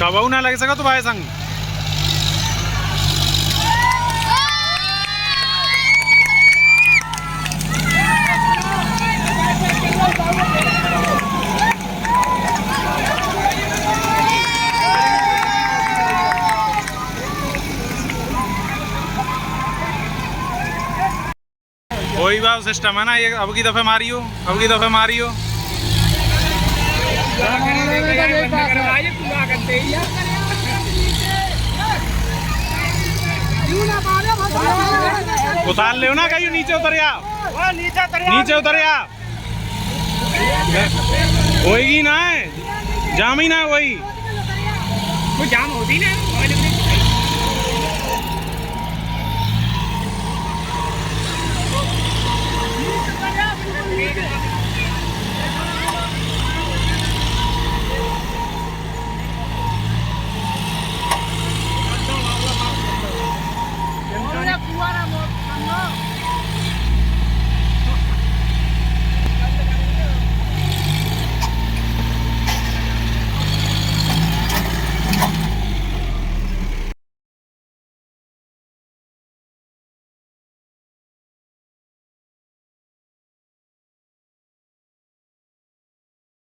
कबू ना लग सका तो भाई संग वही बात सिस्टम है ना ये। अब की दफे मारियो, अब की दफे मारियो। उतार ले ना कहीं, नीचे उतर या, नीचे उतर या। होएगी ना, जाम ही ना वही जाम होती ना।